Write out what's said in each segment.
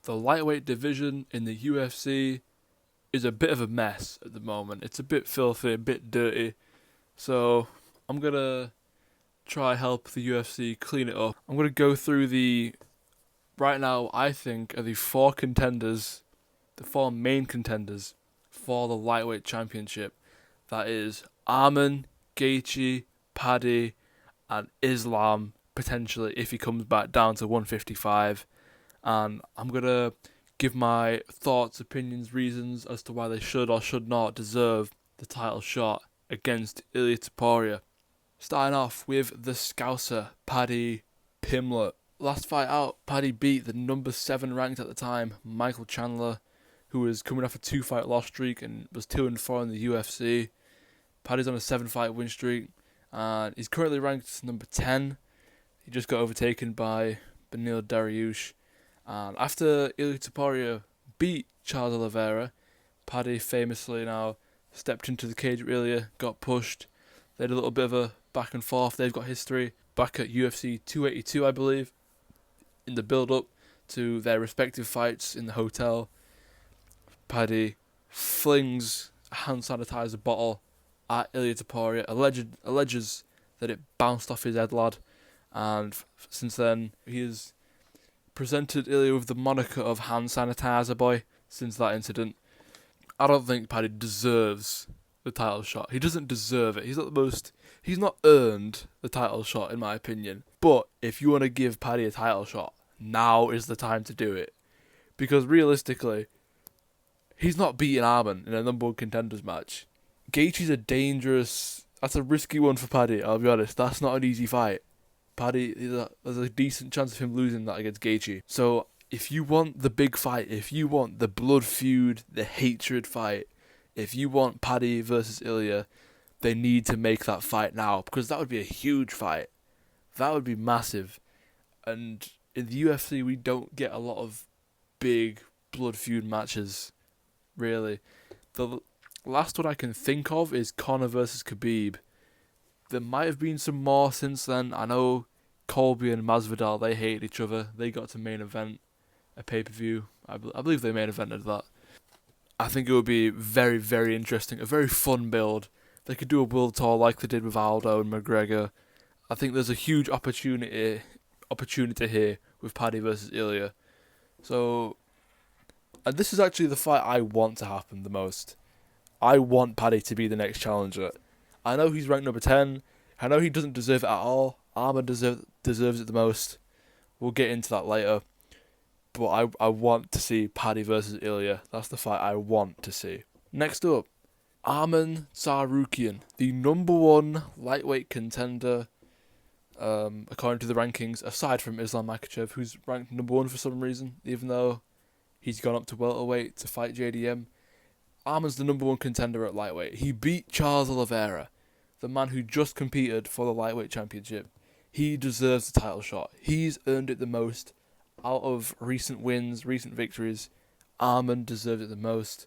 the lightweight division in the UFC is a bit of a mess at the moment. It's a bit filthy, a bit dirty. So I'm going to try help the UFC clean it up. I'm going to go through right now, I think, are the four main contenders for the lightweight championship. That is Arman, Gaethje, Paddy, and Islam, potentially, if he comes back down to 155. And I'm going to give my thoughts, opinions, reasons as to why they should or should not deserve the title shot against Ilia Topuria. Starting off with the Scouser, Paddy Pimblett. Last fight out, Paddy beat the number 7 ranked at the time, Michael Chandler, who was coming off a 2-fight loss streak and was 2-4 in the UFC. Paddy's on a 7-fight win streak, and he's currently ranked number 10. He just got overtaken by Beneil Dariush. And after Ilia Topuria beat Charles Oliveira, Paddy famously now stepped into the cage with Ilia, got pushed. They had a little bit of a back and forth. They've got history back at UFC 282, I believe, in the build-up to their respective fights in the hotel. Paddy flings a hand sanitizer bottle at Ilia Topuria, alleges that it bounced off his head, lad. And since then, he has presented Ilia with the moniker of hand sanitizer boy since that incident. I don't think Paddy deserves the title shot. He doesn't deserve it. He's not earned the title shot, in my opinion. But if you want to give Paddy a title shot, now is the time to do it. Because realistically, he's not beating Arman in a number 1 contenders match. Gaethje's that's a risky one for Paddy, I'll be honest. That's not an easy fight. Paddy, there's a decent chance of him losing that against Gaethje. So if you want the big fight, if you want the blood feud, the hatred fight, if you want Paddy versus Ilia, they need to make that fight now, because that would be a huge fight. That would be massive. And in the UFC, we don't get a lot of big blood feud matches, really. The last one I can think of is Conor versus Khabib. There might have been some more since then. I know Colby and Masvidal, they hate each other. They got to main event a pay-per-view. I believe they main evented that. I think it would be very, very interesting. A very fun build. They could do a world tour like they did with Aldo and McGregor. I think there's a huge opportunity here with Paddy versus Ilia. So, and this is actually the fight I want to happen the most. I want Paddy to be the next challenger. I know he's ranked number 10. I know he doesn't deserve it at all. Arman deserves it the most. We'll get into that later. But I want to see Paddy versus Ilia. That's the fight I want to see. Next up, Arman Tsarukyan, the number 1 lightweight contender, according to the rankings, aside from Islam Makhachev, who's ranked number 1 for some reason, even though he's gone up to welterweight to fight JDM. Arman's the number 1 contender at lightweight. He beat Charles Oliveira, the man who just competed for the lightweight championship. He deserves the title shot. He's earned it the most. Out of recent wins, recent victories, Arman deserves it the most.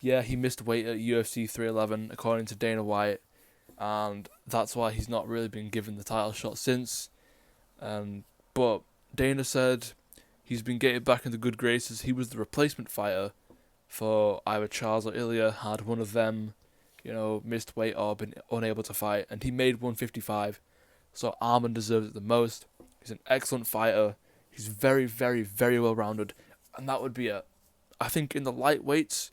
Yeah, he missed weight at UFC 311, according to Dana White, and that's why he's not really been given the title shot since. But Dana said he's been getting back into good graces. He was the replacement fighter for either Charles or Ilia, had one of them, missed weight or been unable to fight, and he made 155. So Arman deserves it the most. He's an excellent fighter. He's very, very, very well-rounded. And that would be I think in the lightweights,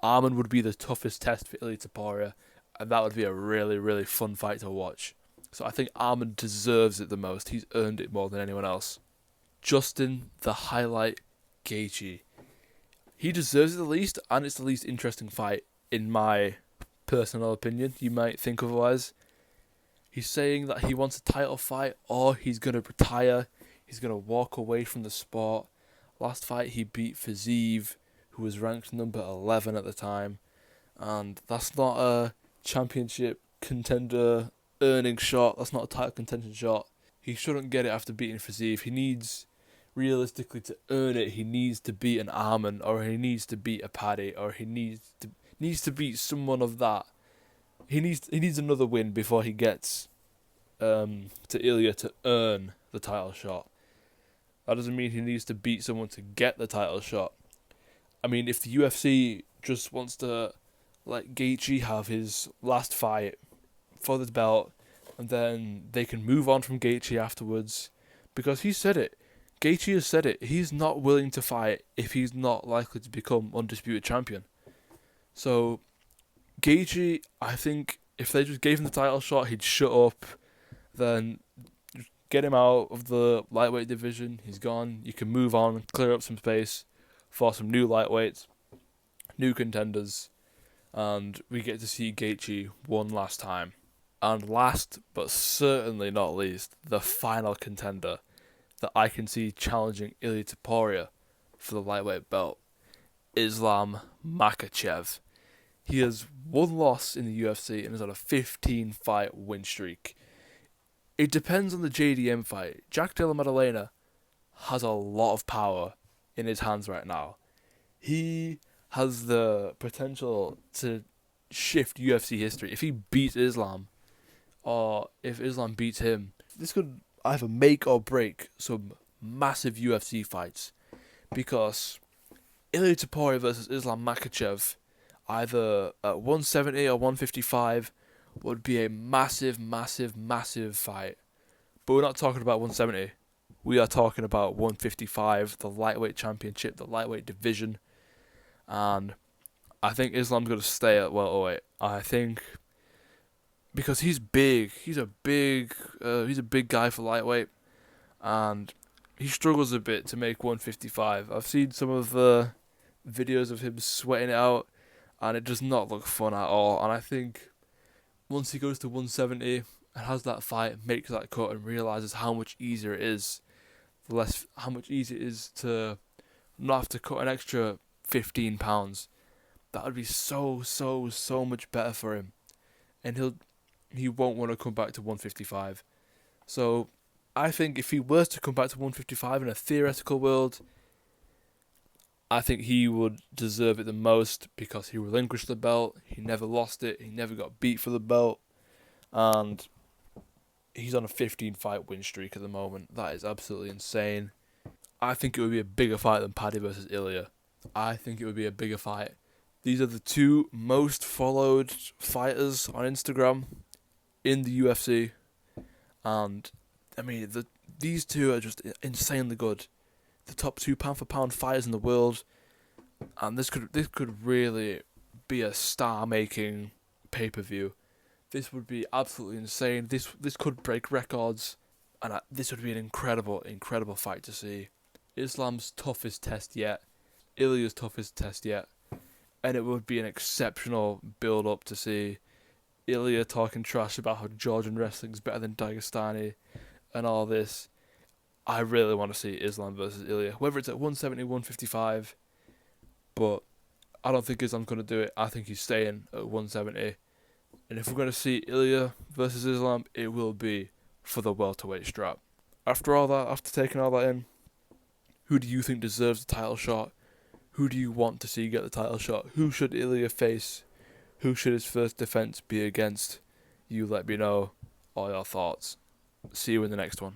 Arman would be the toughest test for Ilia Topuria. And that would be a really, really fun fight to watch. So I think Arman deserves it the most. He's earned it more than anyone else. Justin, the highlight, Gaethje. He deserves it the least, and it's the least interesting fight, in my personal opinion. You might think otherwise. He's saying that he wants a title fight, or he's going to retire. He's going to walk away from the sport. Last fight, he beat Fiziev, who was ranked number 11 at the time. And that's not a championship contender earning shot. That's not a title contention shot. He shouldn't get it after beating Fiziev. He needs, realistically, to earn it. He needs to beat an Arman, or he needs to beat a Paddy, or he needs to beat someone of that. He needs another win before he gets to Ilia to earn the title shot. That doesn't mean he needs to beat someone to get the title shot. I mean, if the UFC just wants to let Gaethje have his last fight for the belt, and then they can move on from Gaethje afterwards, because he said it. Gaethje has said it. He's not willing to fight if he's not likely to become undisputed champion. So, Gaethje, I think if they just gave him the title shot, he'd shut up. Then get him out of the lightweight division. He's gone. You can move on, clear up some space for some new lightweights, new contenders, and we get to see Gaethje one last time. And last, but certainly not least, the final contender that I can see challenging Ilia Topuria for the lightweight belt, Islam Makhachev. He has one loss in the UFC and is on a 15-fight win streak. It depends on the JDM fight. Jack Della Maddalena has a lot of power in his hands right now. He has the potential to shift UFC history. If he beats Islam, or if Islam beats him, this could either make or break some massive UFC fights. Because Ilia Topuria versus Islam Makhachev, either at 170 or 155, would be a massive, massive, massive fight. But we're not talking about 170. We are talking about 155, the lightweight championship, the lightweight division. And I think Islam's going to stay at welterweight. I think because he's big. He's a big guy for lightweight, and he struggles a bit to make 155. I've seen some of the videos of him sweating it out, and it does not look fun at all. And I think once he goes to 170 and has that fight, makes that cut, and realizes how much easier it is, how much easier it is to not have to cut an extra 15 pounds. That would be so much better for him, and he won't want to come back to 155. So I think if he were to come back to 155 in a theoretical world, I think he would deserve it the most because he relinquished the belt, he never lost it, he never got beat for the belt, and he's on a 15-fight win streak at the moment. That is absolutely insane. I think it would be a bigger fight than Paddy versus Ilia. I think it would be a bigger fight. These are the two most followed fighters on Instagram in the UFC, and I mean these two are just insanely good. The top two pound for pound fighters in the world, and this could really be a star-making pay-per-view. This would be absolutely insane. This could break records, and this would be an incredible fight to see. Islam's toughest test yet, Ilia's toughest test yet, and it would be an exceptional build-up to see Ilia talking trash about how Georgian wrestling's better than Dagestani and all this. I really want to see Islam versus Ilia, whether it's at 170, 155, but I don't think Islam's going to do it. I think he's staying at 170. And if we're going to see Ilia versus Islam, it will be for the welterweight strap. After all that, after taking all that in, who do you think deserves the title shot? Who do you want to see get the title shot? Who should Ilia face? Who should his first defense be against? You let me know all your thoughts. See you in the next one.